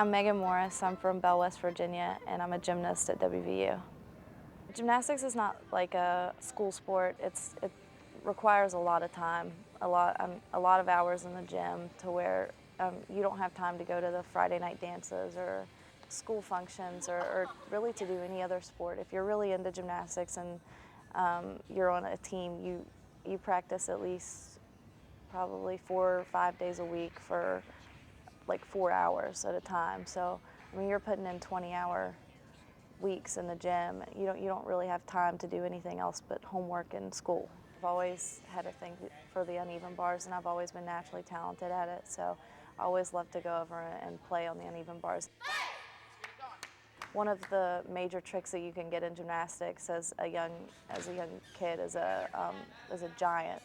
I'm Meghan Morris. I'm from Bell, West Virginia, and I'm a gymnast at WVU. Gymnastics is not like a school sport. It requires a lot of time, a lot of hours in the gym to where you don't have time to go to the Friday night dances or school functions or really to do any other sport. If you're really into gymnastics and you're on a team, you practice at least probably 4 or 5 days a week for like 4 hours at a time. So I mean, you're putting in 20-hour weeks in the gym. You don't really have time to do anything else but homework and school. I've always had a thing for the uneven bars, and I've always been naturally talented at it. So I always love to go over and play on the uneven bars. One of the major tricks that you can get in gymnastics as a young kid is a giant,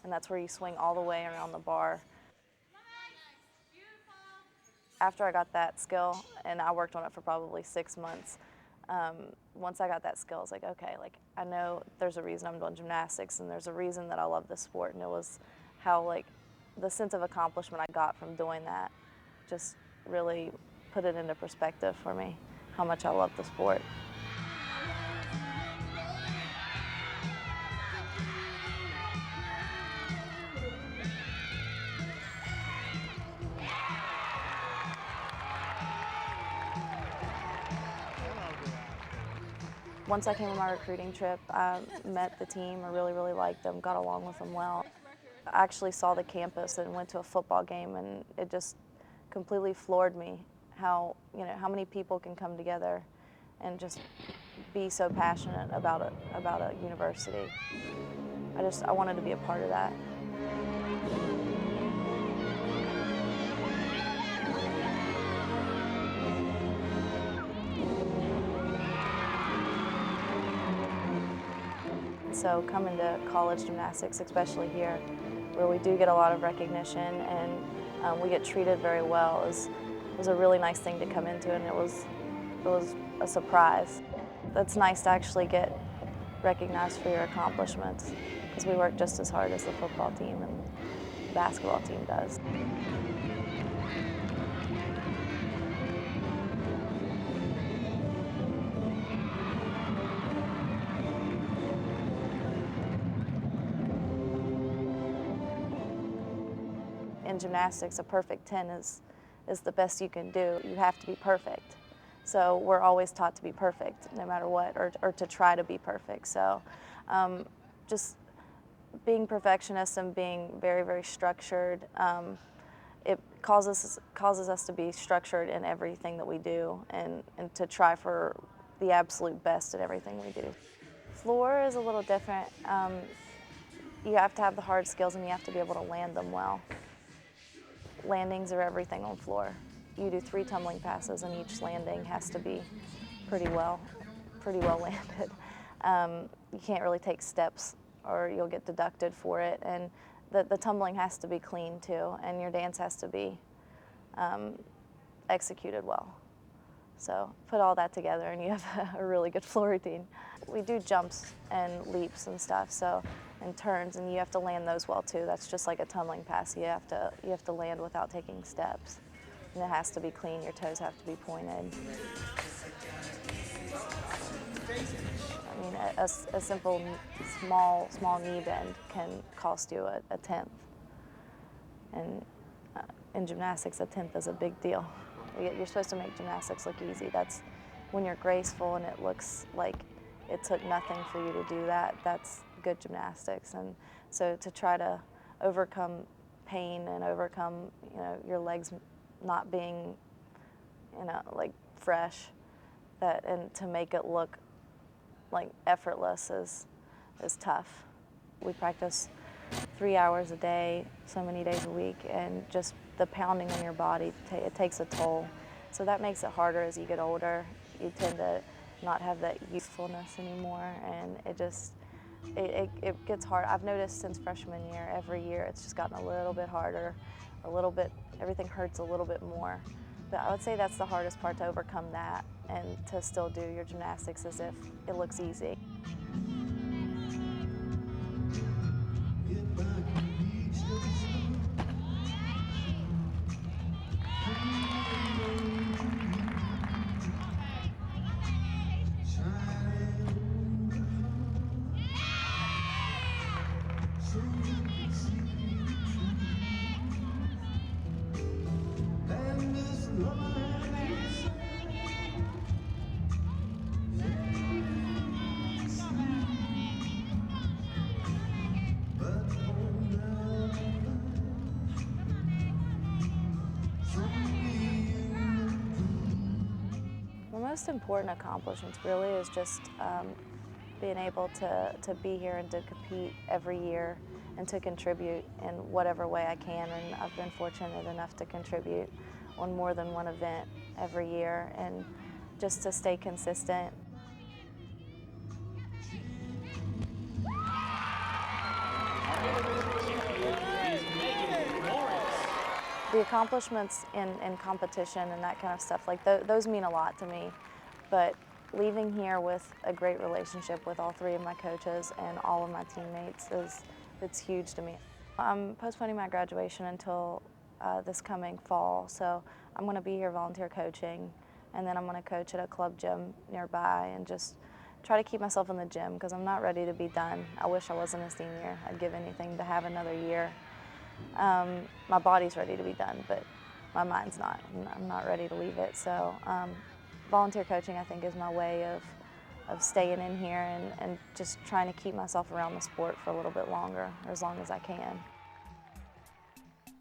and that's where you swing all the way around the bar. After I got that skill, and I worked on it for probably 6 months, once I got that skill, I was like, okay, like I know there's a reason I'm doing gymnastics, and there's a reason that I love this sport, and it was how like the sense of accomplishment I got from doing that just really put it into perspective for me, how much I love the sport. Once I came on my recruiting trip, I met the team. I really liked them, got along with them well. I actually saw the campus and went to a football game, and it just completely floored me how many people can come together and just be so passionate about a university. I wanted to be a part of that. So coming to college gymnastics, especially here, where we do get a lot of recognition and we get treated very well, was a really nice thing to come into, and it was a surprise. It's nice to actually get recognized for your accomplishments, because we work just as hard as the football team and the basketball team does. In gymnastics, a perfect 10 is the best you can do. You have to be perfect. So we're always taught to be perfect, no matter what, or to try to be perfect. So just being perfectionists and being very structured, it causes us to be structured in everything that we do, and to try for the absolute best at everything we do. Floor is a little different. You have to have the hard skills, and you have to be able to land them well. Landings are everything on floor. You do 3 tumbling passes, and each landing has to be pretty well landed. You can't really take steps, or you'll get deducted for it. And the tumbling has to be clean too, and your dance has to be executed well. So put all that together, and you have a really good floor routine. We do jumps and leaps and stuff, and turns, and you have to land those well too. That's just like a tumbling pass. You have to land without taking steps, and it has to be clean. Your toes have to be pointed. I mean, a simple small knee bend can cost you a tenth, and in gymnastics, a tenth is a big deal. You're supposed to make gymnastics look easy. That's when you're graceful and it looks like it took nothing for you to do that. That's good gymnastics. And so to try to overcome pain and overcome, your legs not being, like fresh, and to make it look like effortless is tough. We practice 3 hours a day, so many days a week, and just the pounding on your body, it takes a toll. So that makes it harder as you get older. You tend to not have that youthfulness anymore, and it gets hard. I've noticed since freshman year, every year it's just gotten a little bit harder, everything hurts a little bit more. But I would say that's the hardest part, to overcome that and to still do your gymnastics as if it looks easy. most important accomplishments really is just being able to be here and to compete every year and to contribute in whatever way I can. And I've been fortunate enough to contribute on more than one event every year, and just to stay consistent. Is Meghan Morris. The accomplishments in competition and that kind of stuff, like those mean a lot to me. But leaving here with a great relationship with all three of my coaches and all of my teammates it's huge to me. I'm postponing my graduation until this coming fall, so I'm going to be here volunteer coaching, and then I'm going to coach at a club gym nearby and just try to keep myself in the gym because I'm not ready to be done. I wish I wasn't a senior. I'd give anything to have another year. My body's ready to be done, but my mind's not. I'm not ready to leave it. So volunteer coaching, I think, is my way of staying in here and just trying to keep myself around the sport for a little bit longer, or as long as I can.